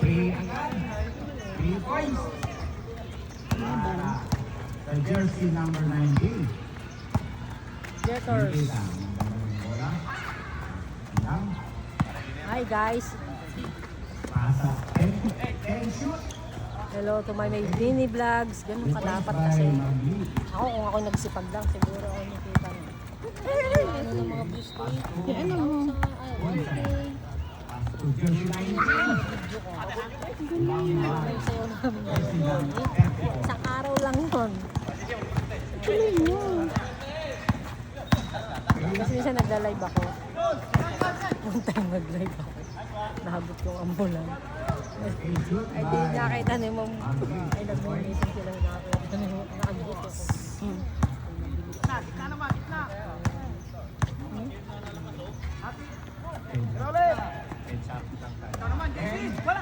3 agad. 3 points. Para sa jersey number 19. Jeters. Hindi lang. Bola. Lang. Hi guys. Pasa. 10 shoot. Hello to my mini vlogs. Ganun ka dapat kasi. Ako kung ako nagsipag lang, siguro ako nakita mo. Ano ng mga views ko eh. Ano mo? Jersey 19. Yung sayo namin ngayon. Isang araw lang yun. Tuloy mo. Kasi minsan nagla-live ako. One time nag-live ako. Nahabot yung ambulan. Ay di nakita ni Mom. Ay nag-donation sila. Nakakita ni Mom. Nakabot ako. Gitna naman, gitna. Ikaw naman, Jason. Wala.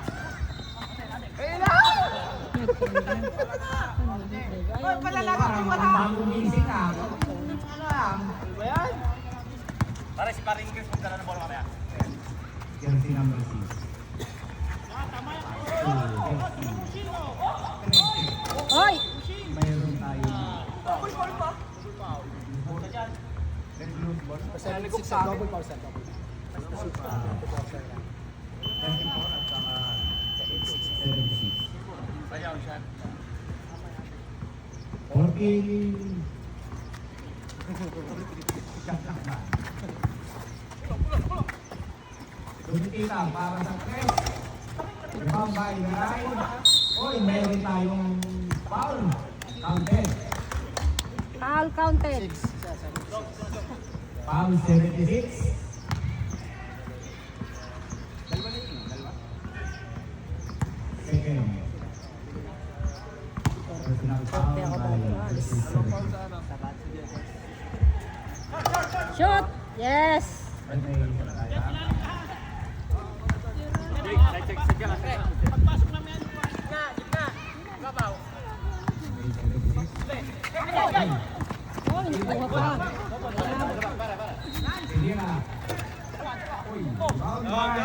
Ay, palalaga ko wala. Bagong gising na. Ano lang? Ba yan? Para si paring Chris magdala ng bola mamaya. Jersey number 6. Hoy! Mayroon tayo. Double foul pa. Double foul. 7-6 double foul set. Tumitita para sa press. Rebound by the line. Oy, meron tayong foul. Counted. Foul counted. Foul 76. Second. Personal foul Konti ako by bago. Jersey 7. Shoot! Yes! Pagpasok namin yan. Gitna, gitna. Gabaw. Oh, nakuha pa. Sige na. Uy, foul by.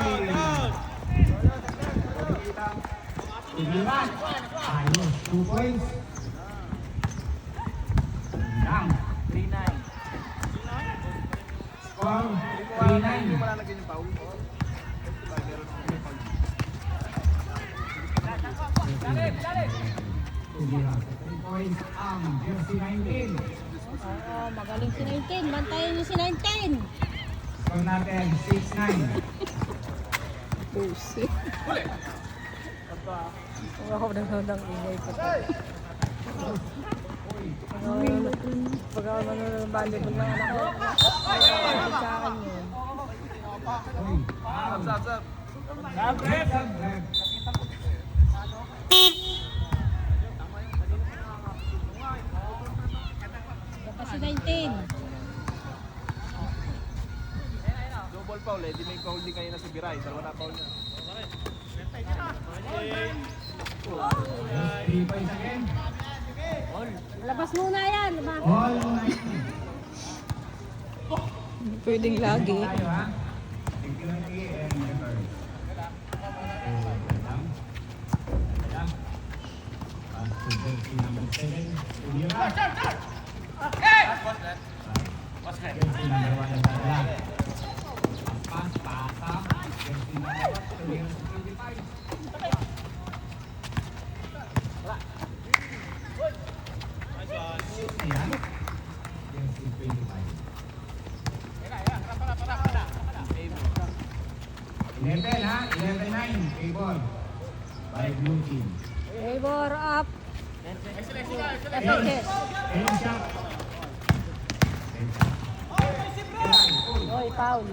Tumilan. Ayos, 2 points. Lang. 3-9. Score, 3-9. Wala lagyan yung foul. Tumilan. 3 points ang Jersey 19. Oo, magaling si 19. Bantayan niyo si 19. Score natin, 6-9. Pusi. Huwag ako nanonood ng ingay ko. Pag ako nanonood ng volleyball ng anak ko, ay sa akin yun. Uy, foul. Sab. Sub-ref. Kasi 19. Double foul eh. Di may foul din kayo na si Biray. Dalawa na foul na. 3 points again. Labas muna yan. Labas. All 9. Pwedeng lagi. Tayo ha. Security and return. Pass to jersey number 7. Tumira. Jersey number 1 ang dala. Pass, pasa. Jersey number 1. Tumira sa 25. Ayan. Jersey 25. 11 ha, 11-9, favor by blue team. Favor up. Ace, ace shot. Oy, foul.